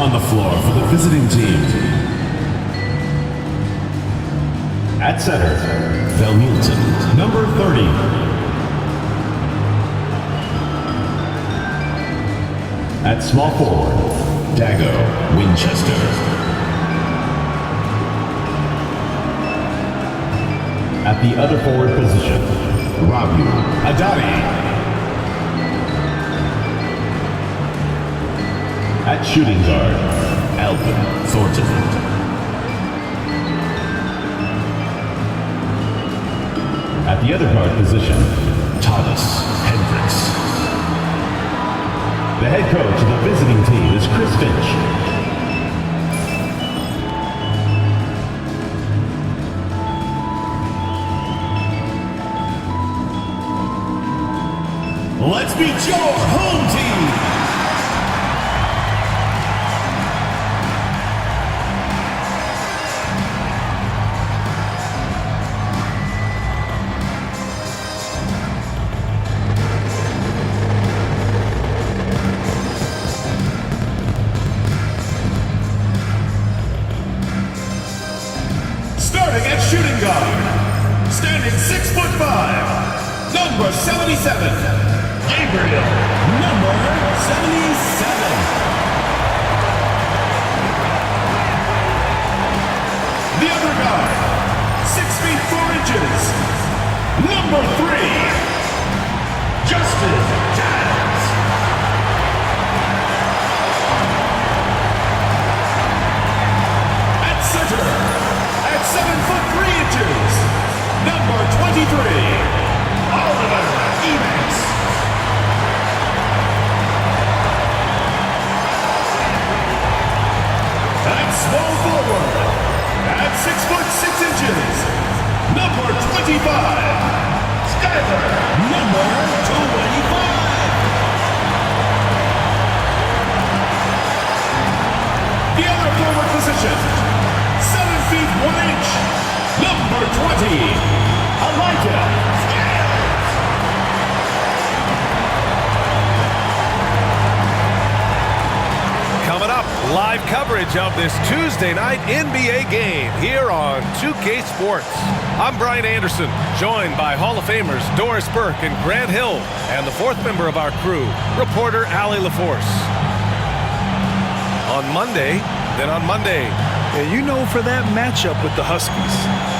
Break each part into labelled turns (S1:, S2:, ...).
S1: On the floor for the visiting team. At center, Velmuton, number 30. At small forward, Dago Winchester. At the other forward position, Rabu Adari. At shooting guard, Alvin Thornton. At the other guard position, Thomas Hendricks. The head coach of the visiting team is Chris Finch. Let's meet your home team. Starting at shooting guard, standing 6'5", number 77, Gabriel, number 77. The other guard, 6 feet 4 inches, number 3, Justin Downs. At center, 7'3" number 23, Oliver Emacs. At small forward, at 6'6", number 25, Skyler, number 25. The other forward position, 7 feet 1 inch, number 20, Elijah Scales.
S2: Coming up, live coverage of this Tuesday night NBA game here on 2K Sports. I'm Brian Anderson, joined by Hall of Famers Doris Burke and Grant Hill, and the fourth member of our crew, reporter Allie LaForce. On Monday,
S3: And you know, for that matchup with the Huskies,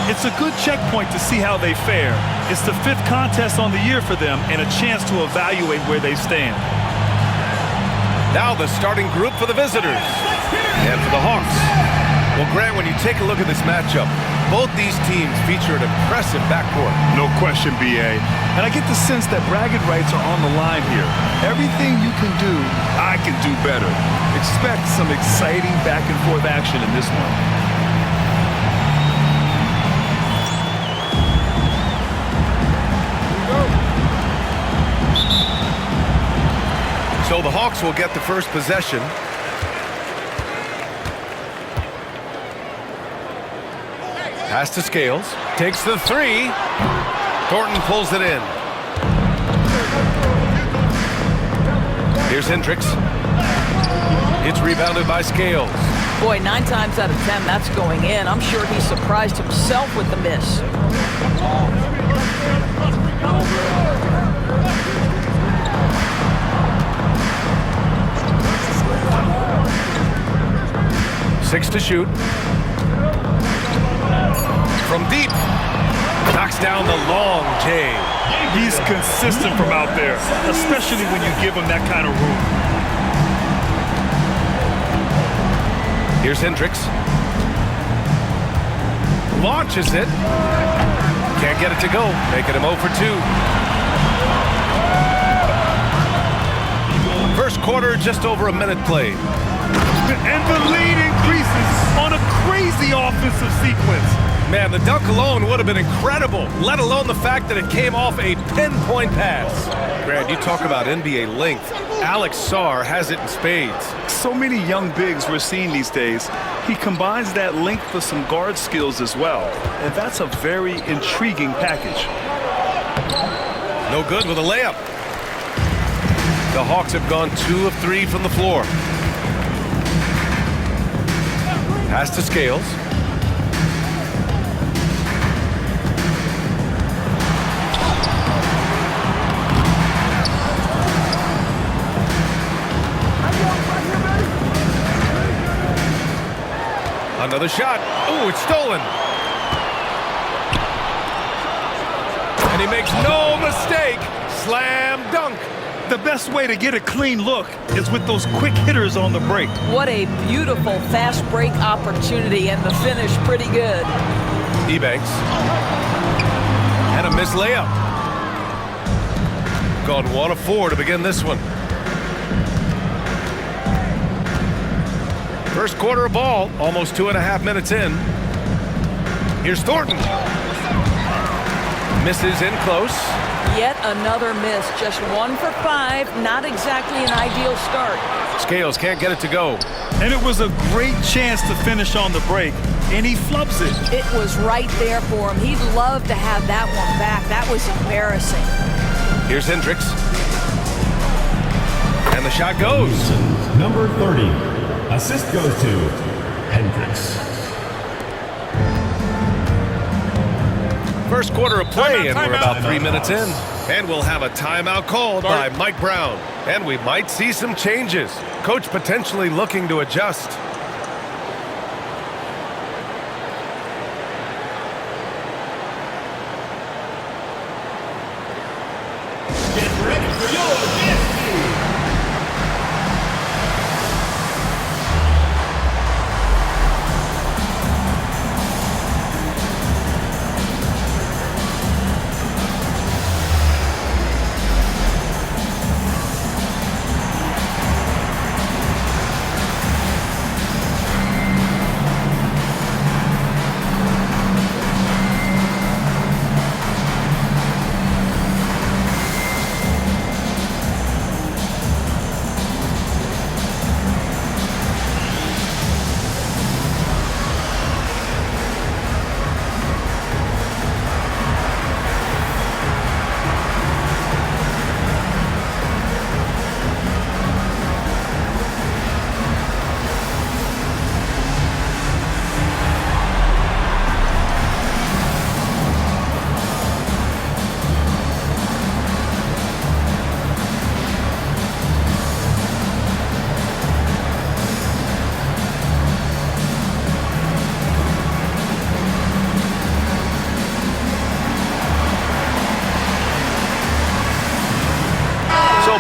S3: it's a good checkpoint to see how they fare. It's the 5th contest on the year for them and a chance to evaluate where they stand.
S2: now the starting group for the visitors and for the Hawks. Well, Grant, when you take a look at this matchup, both these teams feature an impressive backcourt.
S3: No question, B.A. And I get the sense that bragging rights are on the line here. Everything you can do, I can do better. Expect some exciting back-and-forth action in this one.
S2: So the Hawks will get the first possession. Pass to Scales. Takes the three. Thornton pulls it in. Here's Hendricks. It's rebounded by Scales.
S4: Boy, 9 times out of 10, that's going in. I'm sure he surprised himself with the miss.
S2: Six to shoot. From deep. Knocks down the long J.
S3: He's consistent from out there, especially when you give him that kind of room.
S2: Here's Hendricks. Launches it. Can't get it to go. Making him 0 for 2. First quarter, just over a minute played.
S3: And the lead increases on a crazy offensive sequence.
S2: Man, the dunk alone would have been incredible, let alone the fact that it came off a pinpoint pass. Grant, you talk about NBA length. Alex Sarr has it in spades.
S3: So many young bigs we're seeing these days. He combines that length with some guard skills as well. And that's a very intriguing package.
S2: No good with a layup. The Hawks have gone 2 of 3 from the floor. Pass to Scales. Another shot. Ooh, it's stolen. And he makes no mistake. Slam dunk.
S3: The best way to get a clean look is with those quick hitters on the break.
S4: What a beautiful fast break opportunity, and the finish pretty good.
S2: Ebanks. And a missed layup. Gone 1 of 4 to begin this one. First quarter of ball, almost 2.5 minutes in. Here's Thornton. Misses in close.
S4: Yet another miss, just 1 for 5, not exactly an ideal start.
S2: Scales can't get it to go.
S3: And it was a great chance to finish on the break, and he flubs it.
S4: It was right there for him. He'd love to have that one back. That was embarrassing.
S2: Here's Hendricks. And the shot goes.
S1: Number 30. Assist goes to Hendricks.
S2: First quarter of play, and we're about 3 minutes in. And we'll have a timeout called by Mike Brown. And we might see some changes. Coach potentially looking to adjust.
S1: Get ready for your destiny.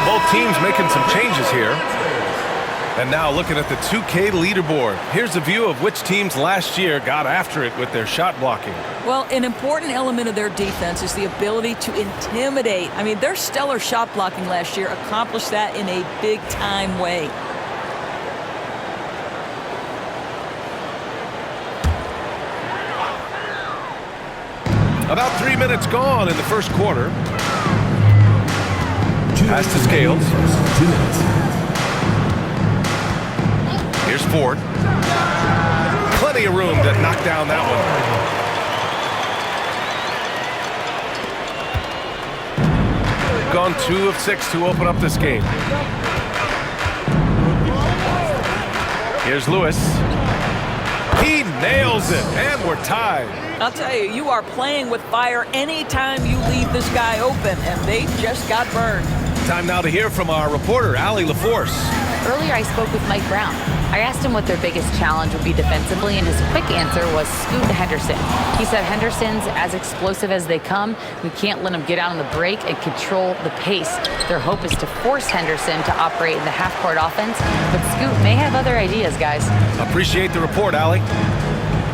S2: Both teams making some changes here. And now looking at the 2K leaderboard. Here's a view of which teams last year got after it with their shot blocking.
S4: Well, an important element of their defense is the ability to intimidate. I mean, their stellar shot blocking last year accomplished that in a big-time way.
S2: About 3 minutes gone in the first quarter. Pass to Scales.
S1: 2 minutes.
S2: Here's Ford. Plenty of room to knock down that one. Gone 2 of 6 to open up this game. Here's Lewis. He nails it, and we're tied.
S4: I'll tell you, you are playing with fire anytime you leave this guy open, and they just got burned.
S2: Time now to hear from our reporter, Allie LaForce.
S5: Earlier, I spoke with Mike Brown. I asked him what their biggest challenge would be defensively, and his quick answer was Scoot Henderson. He said Henderson's as explosive as they come. We can't let him get out on the break and control the pace. Their hope is to force Henderson to operate in the half-court offense, but Scoot may have other ideas, guys.
S2: Appreciate the report, Allie.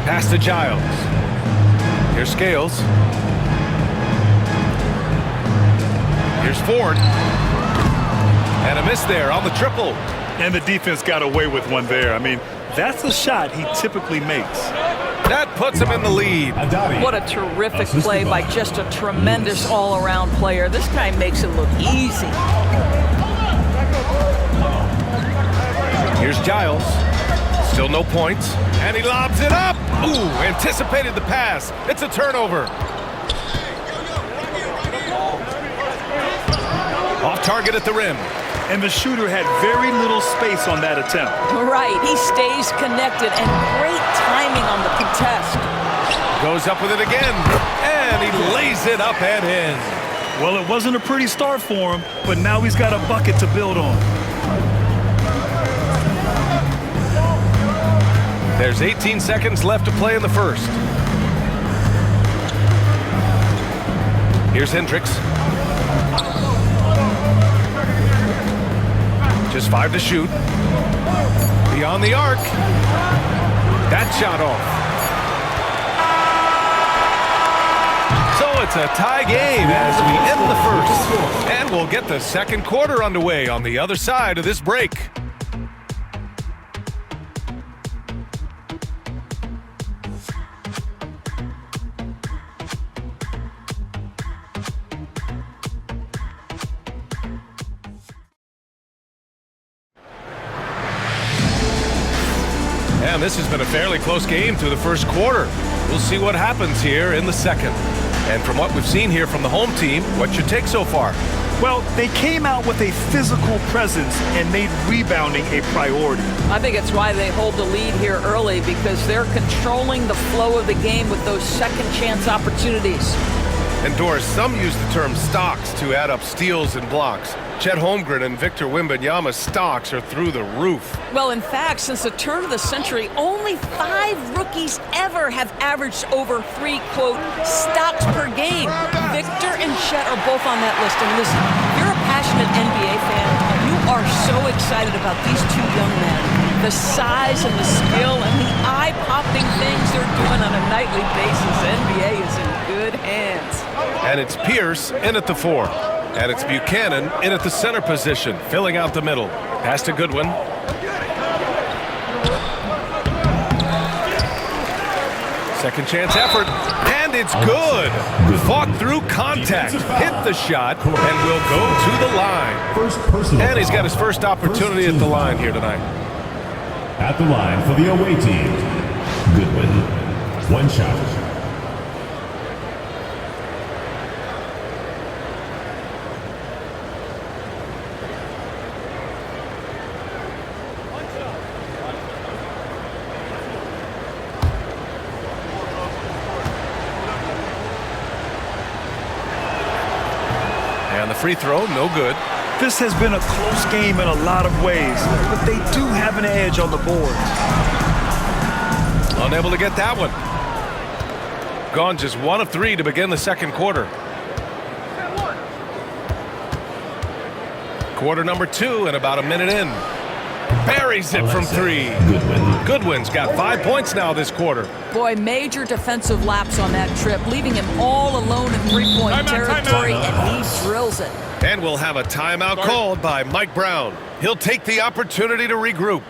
S2: Pass to Giles. Here's Scales. Here's Ford. And a miss there on the triple.
S3: And the defense got away with one there. I mean, that's a shot he typically makes.
S2: That puts him in the lead.
S4: What a terrific play by just a tremendous all-around player. This guy makes it look easy.
S2: Here's Giles. Still no points. And he lobs it up. Ooh, anticipated the pass. It's a turnover. Off target at the rim.
S3: and the shooter had very little space on that attempt.
S4: Right, he stays connected, and great timing on the contest.
S2: Goes up with it again, and he lays it up and in.
S3: Well, it wasn't a pretty start for him, but now he's got a bucket to build on.
S2: There's 18 seconds left to play in the first. Here's Hendricks. Just 5 to shoot. Beyond the arc. That shot off. So it's a tie game as we end the first. And we'll get the second quarter underway on the other side of this break. And this has been a fairly close game through the first quarter. We'll see what happens here in the second. And from what we've seen here from the home team, what's your take so far?
S3: Well, they came out with a physical presence and made rebounding a priority.
S4: I think it's why they hold the lead here early, because they're controlling the flow of the game with those second chance opportunities.
S2: And Doris, some use the term stocks to add up steals and blocks. Chet Holmgren and Victor Wembanyama's stocks are through the roof.
S4: Well, in fact, since the turn of the century, only 5 rookies ever have averaged over 3, quote, stocks per game. Victor and Chet are both on that list. And listen, you're a passionate NBA fan. You are so excited about these two young men. The size and the skill and the eye-popping things they're doing on a nightly basis. The NBA is in good hands.
S2: And it's Pierce in at the 4. And it's Buchanan in at the center position, filling out the middle. Pass to Goodwin. Second chance effort, and it's good. Fought through contact, hit the shot, and will go to the line. And he's got his first opportunity at the line here tonight.
S1: At the line for the away team, Goodwin. 1 shot.
S2: Free throw, no good.
S3: This has been a close game in a lot of ways, but they do have an edge on the board.
S2: Unable to get that one. Gone just 1 of 3 to begin the second quarter. Quarter number 2 and about a minute in. Buries it from 3. Goodwin's got 5 points now this quarter.
S4: Boy, major defensive lapse on that trip, leaving him all alone in three-point territory, and he drills it.
S2: And we'll have a timeout called by Mike Brown. He'll take the opportunity to regroup.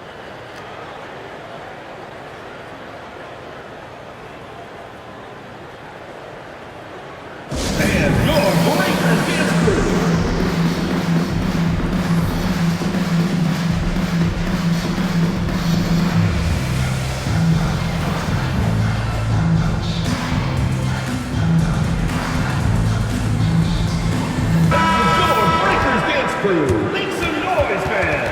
S1: And your breaker gets through. Make some noise, man!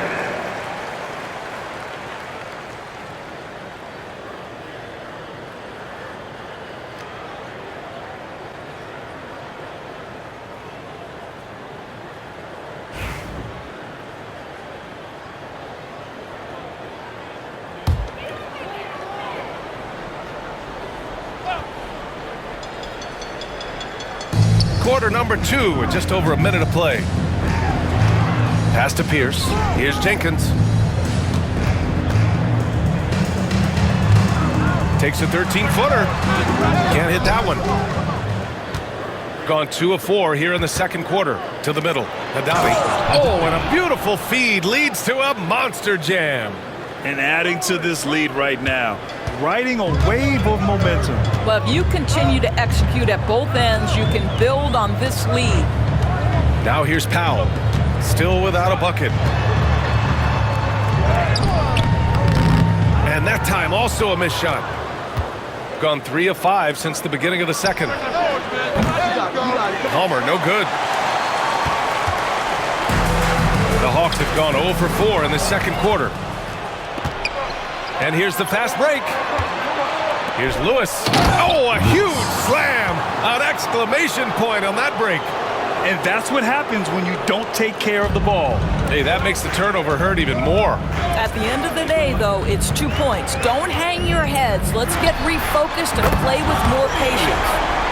S2: Quarter number 2 with just over a minute of play. Pass to Pierce. Here's Jenkins. Takes a 13-footer. Can't hit that one. Gone 2 of 4 here in the second quarter. To the middle. Hadabi. Oh, and a beautiful feed leads to a monster jam.
S3: And adding to this lead right now, riding a wave of momentum.
S4: Well, if you continue to execute at both ends, you can build on this lead.
S2: Now here's Powell. Still without a bucket. And that time also a missed shot. Gone 3 of 5 since the beginning of the second. Palmer, no good. The Hawks have gone 0 for 4 in the second quarter. And here's the fast break. Here's Lewis. Oh, a huge slam! An exclamation point on that break.
S3: And that's what happens when you don't take care of the ball.
S2: Hey, that makes the turnover hurt even more.
S4: At the end of the day, though, it's 2 points. Don't hang your heads. Let's get refocused and play with more patience.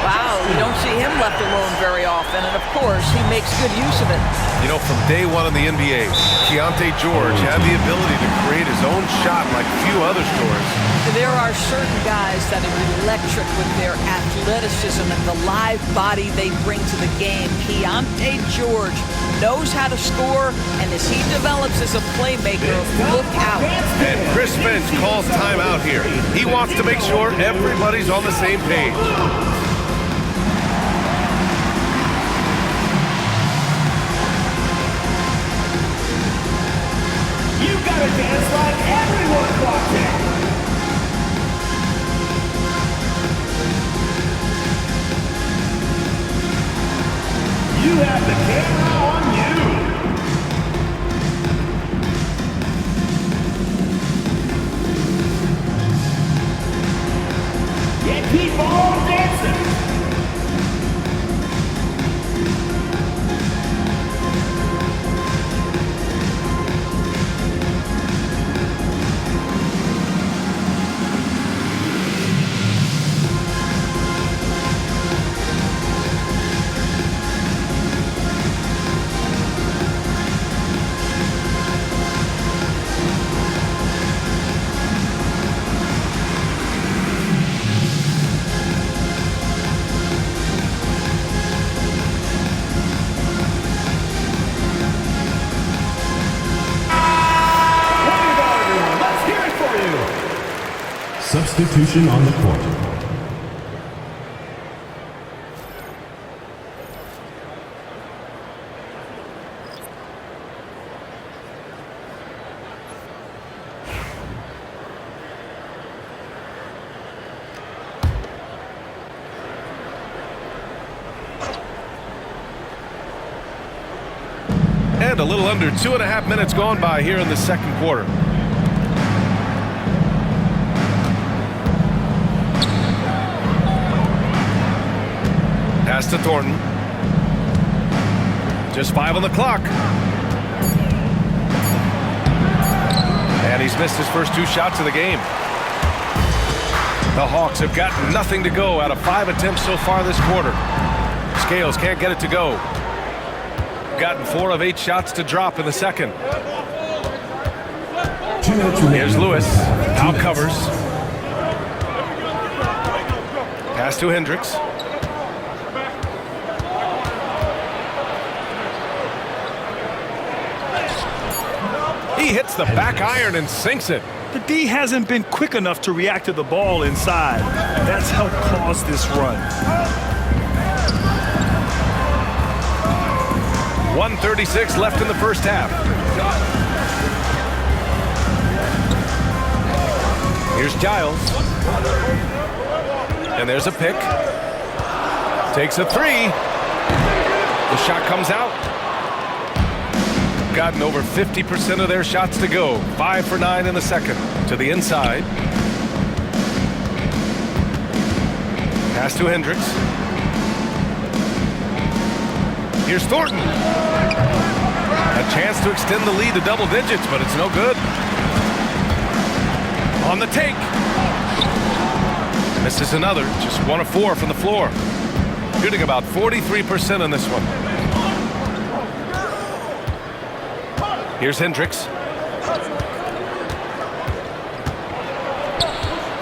S4: Wow, you don't see him left alone very often, and of course, he makes good use of it.
S2: You know, from day one in the NBA, Keontae George had the ability to create his own shot like few others, Doris.
S4: There are certain guys that are electric with their athleticism and the live body they bring to the game. Keontae George knows how to score, and as he develops as a playmaker, look out.
S2: And Chris Finch calls timeout here. He wants to make sure everybody's on the same page.
S1: You gotta dance like everyone's watching. You have the camera on you. Yeah, keep on dancing. Substitution on the court.
S2: And a little under 2.5 minutes gone by here in the second quarter. Pass to Thornton. Just 5 on the clock. And he's missed his first 2 shots of the game. The Hawks have got nothing to go out of 5 attempts so far this quarter. Scales can't get it to go. Gotten 4 of 8 shots to drop in the second. Here's Lewis. Out covers. Pass to Hendricks. He hits the back iron and sinks it.
S3: The D hasn't been quick enough to react to the ball inside. That's helped cause this run.
S2: 1:36 left in the first half. Here's Giles. And there's a pick. Takes a 3. The shot comes out. Gotten over 50% of their shots to go. 5 for 9 in the second. To the inside. Pass to Hendricks. Here's Thornton. A chance to extend the lead to double digits, but it's no good. On the take. Misses another. Just 1 of 4 from the floor. Shooting about 43% on this one. Here's Hendricks.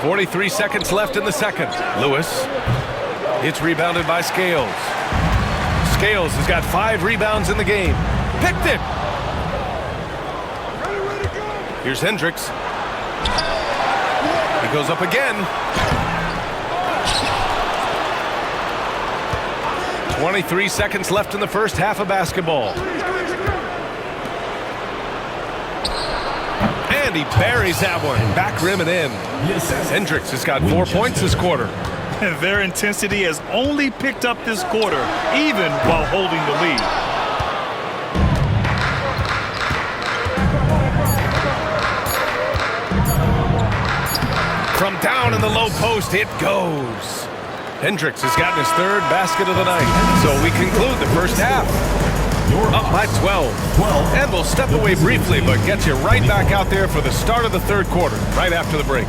S2: 43 seconds left in the second. Lewis. It's rebounded by Scales. Scales has got 5 rebounds in the game. Picked it. Here's Hendricks. He goes up again. 23 seconds left in the first half of basketball. And he buries that one. Back rim and in. Hendricks has got 4 points this quarter.
S3: Their intensity has only picked up this quarter, even while holding the lead.
S2: From down in the low post, it goes. Hendricks has gotten his third basket of the night. So we conclude the first half. Up by 12. And we'll step away briefly, but get you right back out there for the start of the third quarter, right after the break.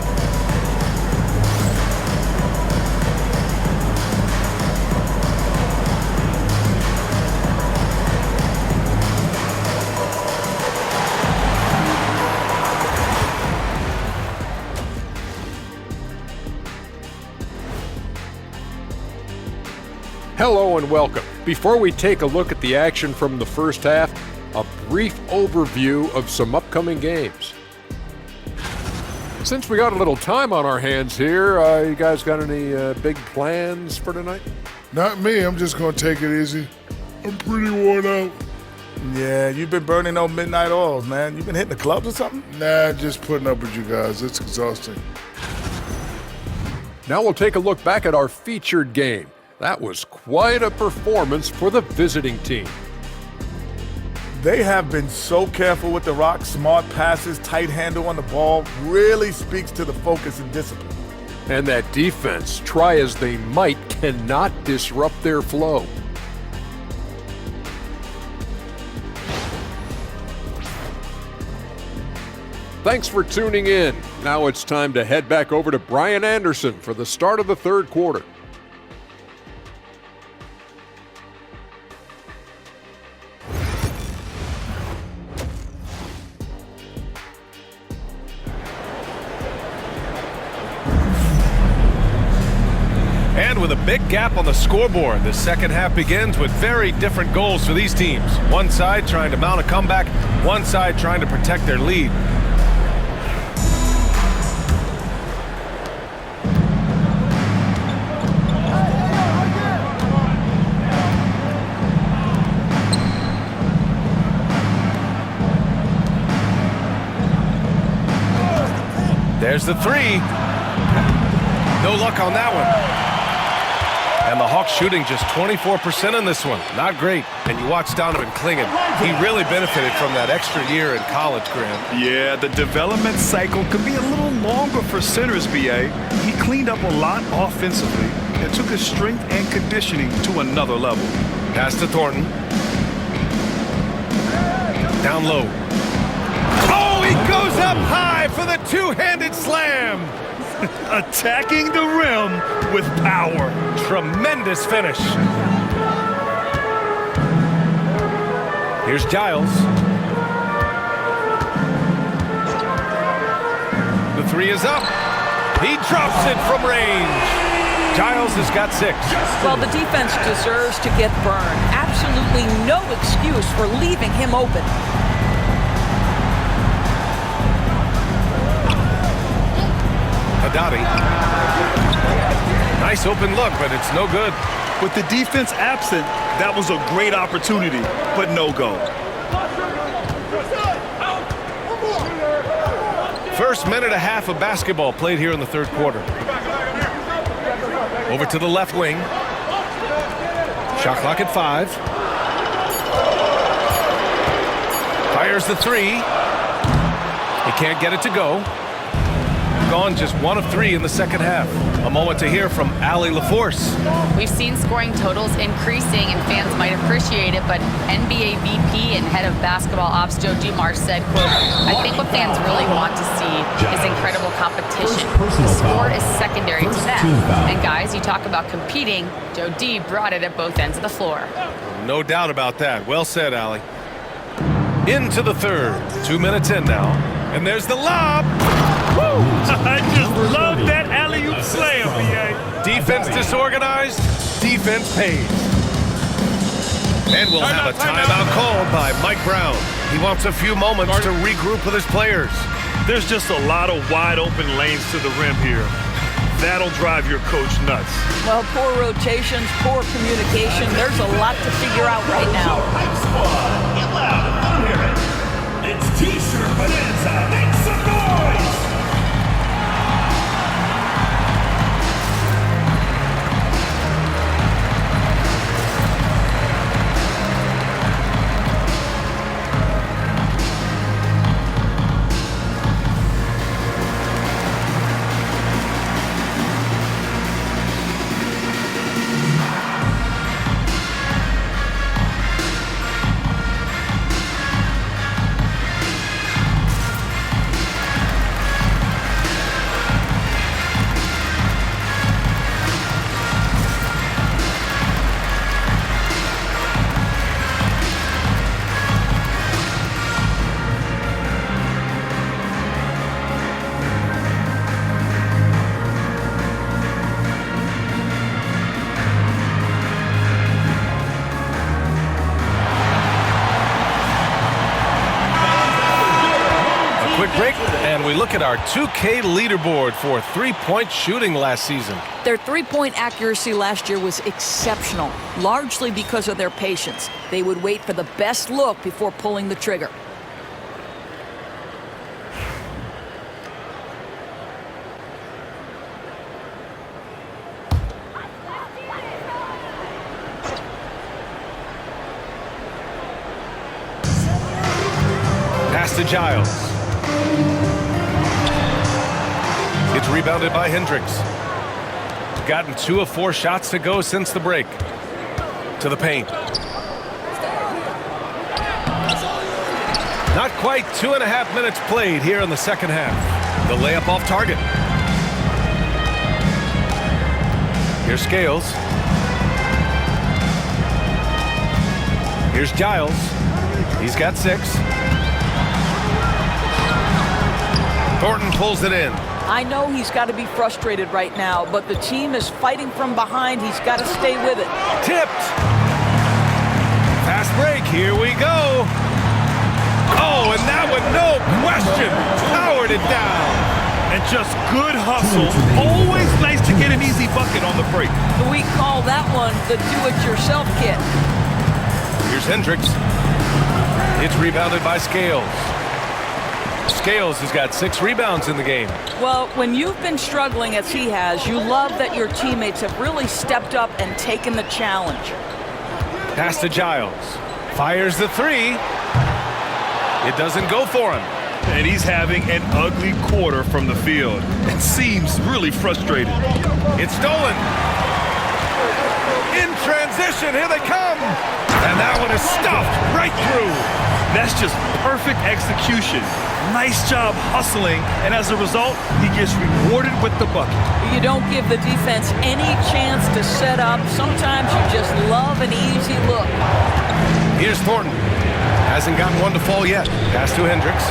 S6: Hello and welcome. Before we take a look at the action from the first half, a brief overview of some upcoming games. Since we got a little time on our hands here, you guys got any big plans for tonight?
S7: Not me. I'm just going to take it easy. I'm pretty worn out.
S8: Yeah, you've been burning those midnight oils, man. You been hitting the clubs or something?
S7: Nah, just putting up with you guys. It's exhausting.
S6: Now we'll take a look back at our featured game. That was quite a performance for the visiting team.
S8: They have been so careful with the rock. Smart passes, tight handle on the ball, really speaks to the focus and discipline.
S6: And that defense, try as they might, cannot disrupt their flow. Thanks for tuning in. Now it's time to head back over to Brian Anderson for the start of the third quarter.
S2: And with a big gap on the scoreboard, the second half begins with very different goals for these teams. One side trying to mount a comeback, one side trying to protect their lead. There's the three. No luck on that one. And the Hawks shooting just 24% in this one. Not great. And you watch Donovan Clingan. He really benefited from that extra year in college, Graham.
S3: Yeah, the development cycle could be a little longer for centers, BA. He cleaned up a lot offensively and took his strength and conditioning to another level.
S2: Pass to Thornton. Down low. Oh, he goes up high for the two-handed slam.
S3: Attacking the rim with power.
S2: Tremendous finish. Here's Giles. The three is up. He drops it from range. Giles has got 6.
S4: Well, the defense deserves to get burned. Absolutely no excuse for leaving him open.
S2: Haddadi. Nice open look, but it's no good.
S3: With the defense absent, that was a great opportunity, but no go.
S2: First minute and a half of basketball played here in the third quarter. Over to the left wing. Shot clock at 5. Fires the three. He can't get it to go. Gone just 1 of 3 in the second half. A moment to hear from Allie LaForce.
S5: We've seen scoring totals increasing, and fans might appreciate it, but NBA VP and head of basketball ops Joe Dumars said, quote, "I think what fans really want to see is incredible competition. The sport is secondary to that. And guys, you talk about competing, Joe D brought it at both ends of the floor."
S2: No doubt about that. Well said, Allie. Into the third. 2 minutes in now. And there's the lob.
S3: Woo! I just love that alley-oop slam, BA.
S2: Defense disorganized, defense pays. And we'll have a timeout called by Mike Brown. He wants a few moments to regroup with his players.
S3: There's just a lot of wide open lanes to the rim here. That'll drive your coach nuts.
S4: Well, poor rotations, poor communication. There's a lot to figure out right now.
S1: Get loud. I'll hear it. It's T-shirt Bonanza. Make some noise.
S2: look at our 2K leaderboard for three-point shooting last season.
S4: Their three-point accuracy last year was exceptional, largely because of their patience. They would wait for the best look before pulling the trigger.
S2: Pass to Giles. It's rebounded by Hendricks. Gotten 2 of 4 shots to go since the break. To the paint. Not quite 2.5 minutes played here in the second half. The layup off target. Here's Scales. Here's Giles. He's got 6. Thornton pulls it in.
S4: I know he's got to be frustrated right now, but the team is fighting from behind. He's got to stay with it.
S2: Tipped. Fast break. Here we go. Oh, and that one, no question, powered it down.
S3: And just good hustle. Always nice to get an easy bucket on the break.
S4: We call that one the do-it-yourself kit.
S2: Here's Hendricks. It's rebounded by Scales. Scales has got 6 rebounds in the game.
S4: Well, when you've been struggling as he has, you love that your teammates have really stepped up and taken the challenge.
S2: Pass to Giles. Fires the 3. It doesn't go for him.
S3: And he's having an ugly quarter from the field. It seems really frustrated.
S2: It's stolen. In transition, here they come. And that one is stuffed right through.
S3: That's just perfect execution. Nice job hustling, and as a result, he gets rewarded with the bucket.
S4: You don't give the defense any chance to set up. Sometimes you just love an easy look.
S2: Here's Thornton. Hasn't gotten one to fall yet. Pass to Hendricks.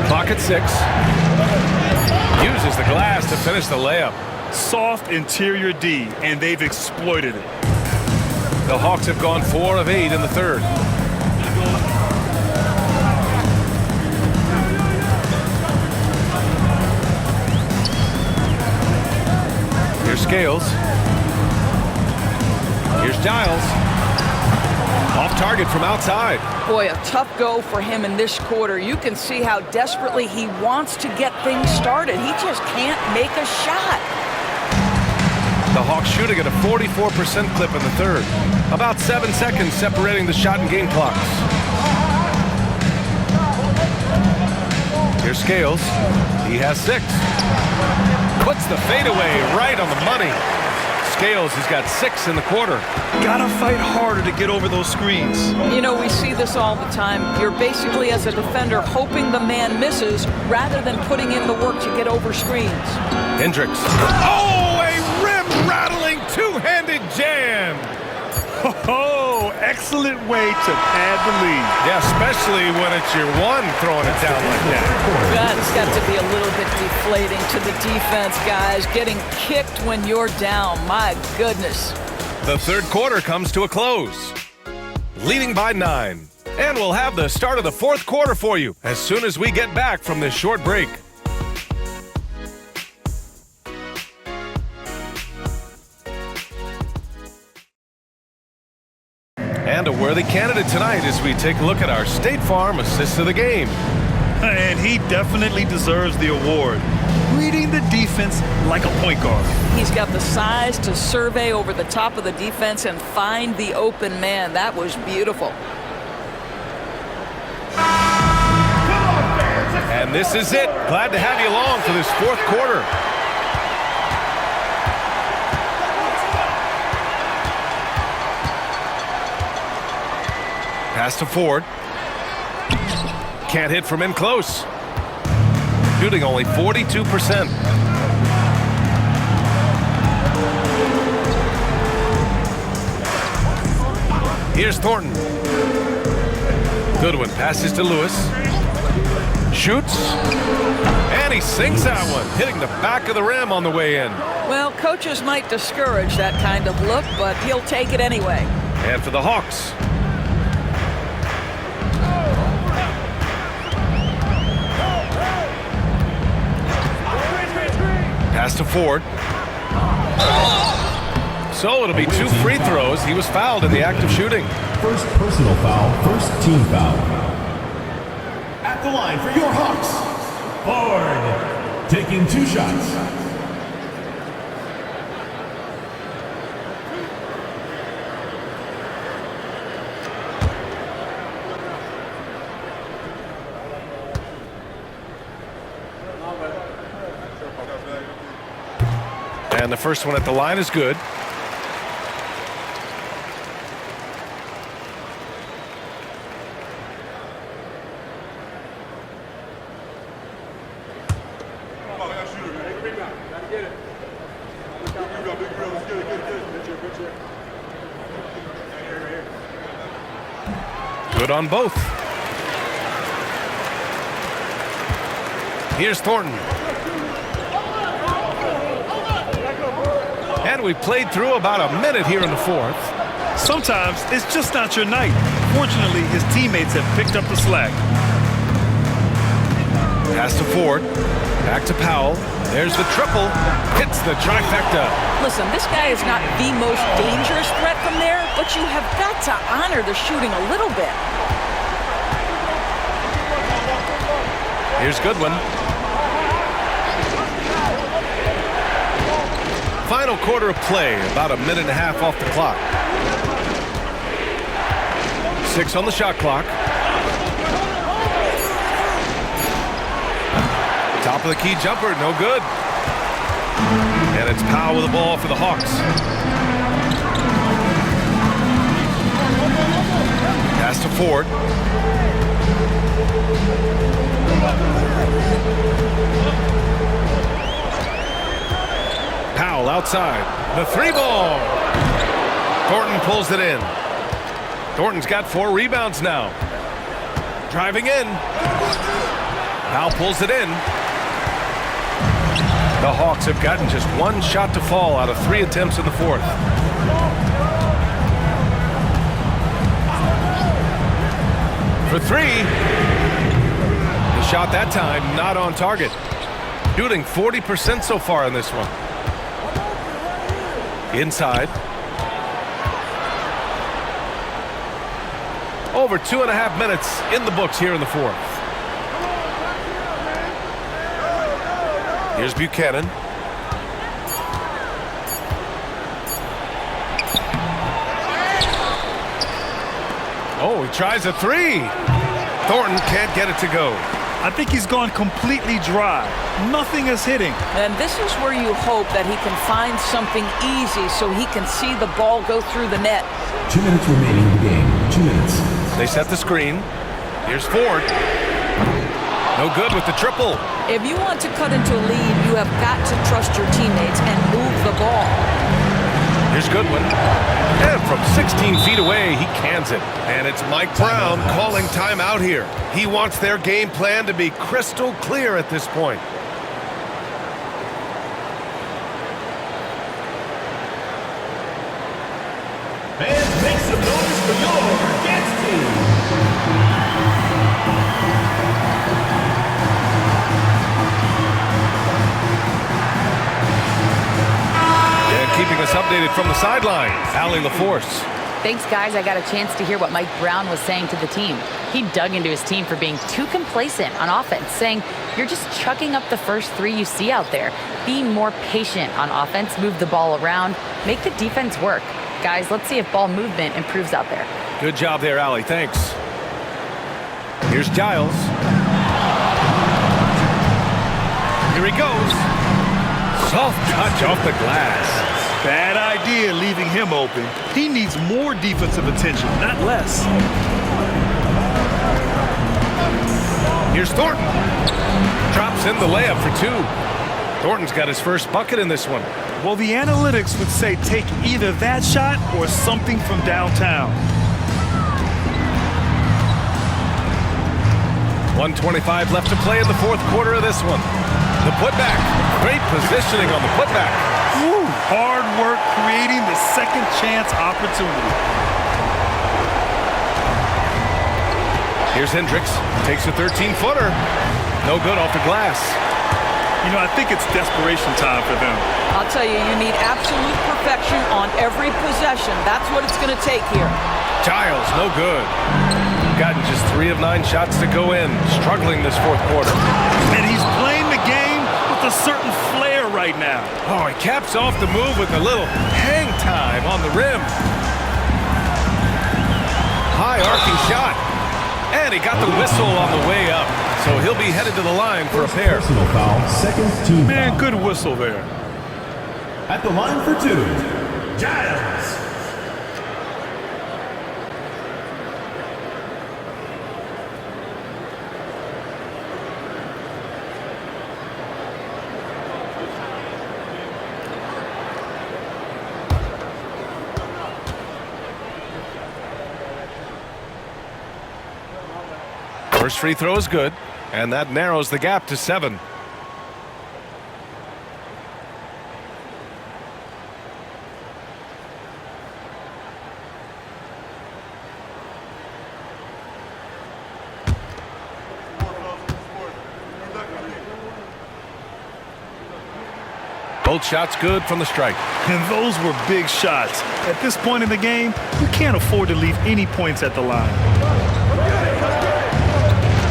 S2: Clock at 6. Uses the glass to finish the layup.
S3: Soft interior D, and they've exploited it.
S2: The Hawks have gone 4 of 8 in the third. Here's Scales. Here's Giles. Off target from outside.
S4: Boy, a tough go for him in this quarter. You can see how desperately he wants to get things started. He just can't make a shot.
S2: The Hawks shooting at a 44% clip in the third. About 7 seconds separating the shot and game clocks. Here's Scales. He has 6. Puts the fadeaway right on the money. Scales has got 6 in the quarter.
S3: Gotta fight harder to get over those screens.
S4: You know, we see this all the time. You're basically, as a defender, hoping the man misses rather than putting in the work to get over screens.
S2: Hendricks. Oh, a rim-rattling two-handed jam.
S3: Oh, excellent way to pad the lead.
S2: Yeah, especially when it's your one throwing it down like that.
S4: That's got to be a little bit deflating to the defense, guys. Getting kicked when you're down. My goodness.
S2: The third quarter comes to a close. Leading by 9. And we'll have the start of the fourth quarter for you as soon as we get back from this short break. And a worthy candidate tonight as we take a look at our State Farm Assist of the Game.
S3: And he definitely deserves the award. Reading the defense like a point guard.
S4: He's got the size to survey over the top of the defense and find the open man. That was beautiful.
S2: And this is it. Glad to have you along for this fourth quarter. Pass to Ford. Can't hit from in close. Shooting only 42%. Here's Thornton. Goodwin passes to Lewis. Shoots. And he sinks that one, hitting the back of the rim on the way in.
S4: Well, coaches might discourage that kind of look, but he'll take it anyway.
S2: And for the Hawks. Pass to Ford. So it'll be 2 free throws. He was fouled in the act of shooting.
S1: First personal foul, first team foul. At the line for your Hawks, Ford, taking 2 shots.
S2: And the first one at the line is good. Good on both. Here's Thornton. And we played through about a minute here in the fourth.
S3: Sometimes it's just not your night. Fortunately, his teammates have picked up the slack.
S2: Pass to Ford. Back to Powell. There's the triple. Hits the trifecta.
S4: Listen, this guy is not the most dangerous threat from there, but you have got to honor the shooting a little bit.
S2: Here's Goodwin. Final quarter of play, about a minute and a half off the clock. 6 on the shot clock. Top of the key jumper, no good. And it's Powell with the ball for the Hawks. Pass to Ford. Powell outside. The 3-ball. Thornton pulls it in. Thornton's got 4 rebounds now. Driving in. Powell pulls it in. The Hawks have gotten just 1 shot to fall out of 3 attempts in the fourth. For 3. The shot that time not on target. Shooting 40% so far in this one. Inside. Over 2.5 minutes in the books here in the fourth. Here's Buchanan. Oh, he tries a 3. Thornton can't get it to go.
S3: I think he's gone completely dry. Nothing is hitting.
S4: And this is where you hope that he can find something easy so he can see the ball go through the net.
S1: 2 minutes remaining in the game. 2 minutes.
S2: They set the screen. Here's Ford. No good with the triple.
S4: If you want to cut into a lead, you have got to trust your teammates and move the ball.
S2: Here's Goodwin. And from 16 feet away, he cans it. And it's Mike Brown calling timeout here. He wants their game plan to be crystal clear at this point.
S1: Fans, make some noise for your dance team.
S2: Keeping us updated from the sideline, Allie LaForce.
S5: Thanks, guys. I got a chance to hear what Mike Brown was saying to the team. He dug into his team for being too complacent on offense, saying, you're just chucking up the first 3 you see out there. Be more patient on offense, move the ball around, make the defense work. Guys, let's see if ball movement improves out there.
S2: Good job there, Allie. Thanks. Here's Giles. Here he goes. Soft touch off the glass.
S3: Bad idea leaving him open. He needs more defensive attention, not less.
S2: Here's Thornton. Drops in the layup for 2. Thornton's got his first bucket in this one.
S3: Well, the analytics would say take either that shot or something from downtown.
S2: 1:25 left to play in the fourth quarter of this one. The putback. Great positioning on the putback.
S3: Woo, hard work creating the second chance opportunity.
S2: Here's Hendricks. Takes a 13-footer. No good off the glass.
S3: You know, I think it's desperation time for them.
S4: I'll tell you, you need absolute perfection on every possession. That's what it's going to take here.
S2: Giles, no good. Gotten just 3 of 9 shots to go in. Struggling this fourth quarter.
S3: And he's playing the game with a certain flair right now.
S2: Oh, he caps off the move with a little hang time on the rim. High arcing shot. And he got the whistle on the way up. So he'll be headed to the line for a pair.
S1: Personal foul, second team
S3: Man,
S1: foul.
S3: good whistle there.
S1: At the line for 2, Giles.
S2: First free throw is good, and that narrows the gap to 7. Both shots good from the strike.
S3: And those were big shots. At this point in the game, you can't afford to leave any points at the line.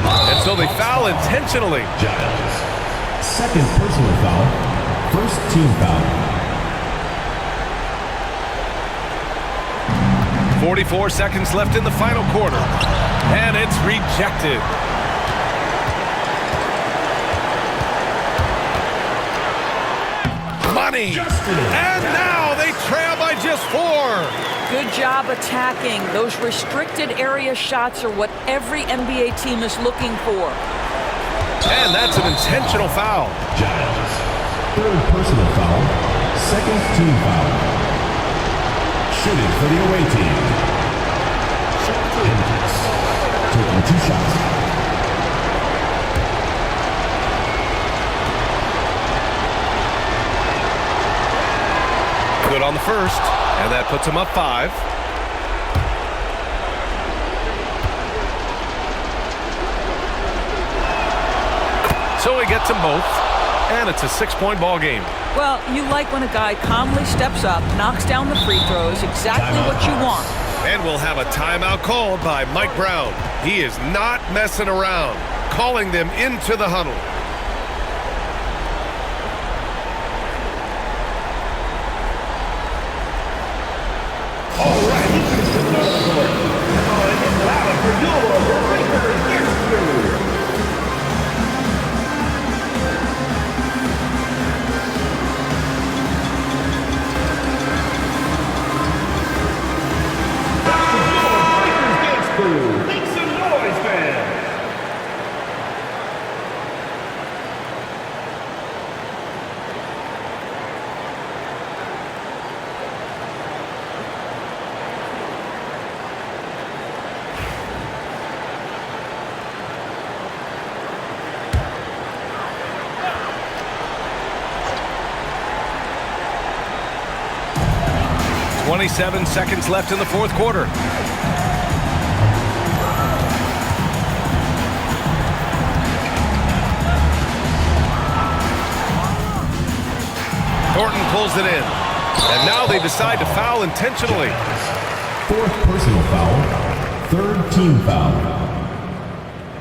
S2: And so they foul intentionally.
S1: Giles. Second personal foul, first team foul.
S2: 44 seconds left in the final quarter. And it's rejected. Money. And now they trail by just 4.
S4: Good job attacking. Those restricted area shots are what every NBA team is looking for.
S2: And that's an intentional foul.
S1: Giles. Third personal foul, second team foul. Shooting for the away team. Hendricks. Taking 2 shots.
S2: Good on the first, and that puts him up 5. So he gets them both, and it's a 6-point ball game.
S4: Well, you like when a guy calmly steps up, knocks down the free throws, exactly what you want.
S2: And we'll have a timeout called by Mike Brown. He is not messing around, calling them into the huddle.
S1: Make some noise, man.
S2: 27 seconds left in the fourth quarter. Thornton pulls it in. And now they decide to foul intentionally.
S1: Fourth personal foul, third team foul.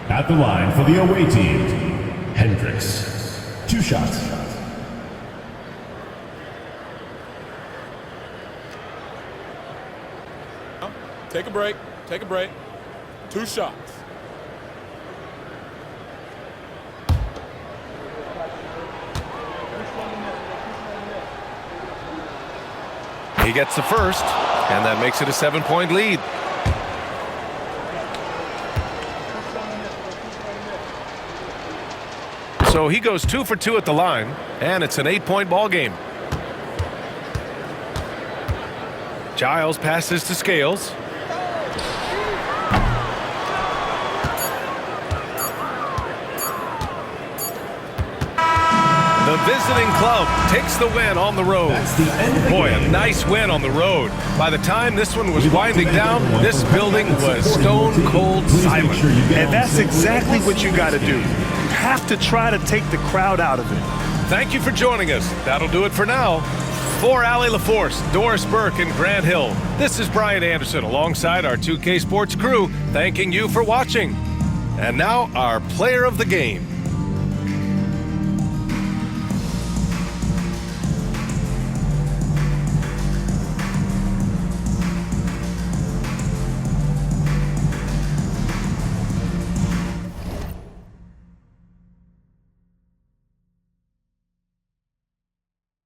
S1: At the line for the away team, Hendricks. 2 shots.
S6: Take a break. Take a break. 2 shots.
S2: He gets the first, and that makes it a 7-point lead. So he goes 2 for 2 at the line, and it's an 8-point ball game. Giles passes to Scales. The visiting club takes the win on the road.
S1: That's the end of the
S2: Boy,
S1: game.
S2: a nice win on the road. By the time this one was winding down, this building was stone cold silent.
S3: And that's exactly what you got to do. have to try to take the crowd out of it.
S2: Thank you for joining us. That'll do it for now. For Allie LaForce, Doris Burke, and Grant Hill, this is Brian Anderson alongside our 2K Sports crew, thanking you for watching. And now our player of the game.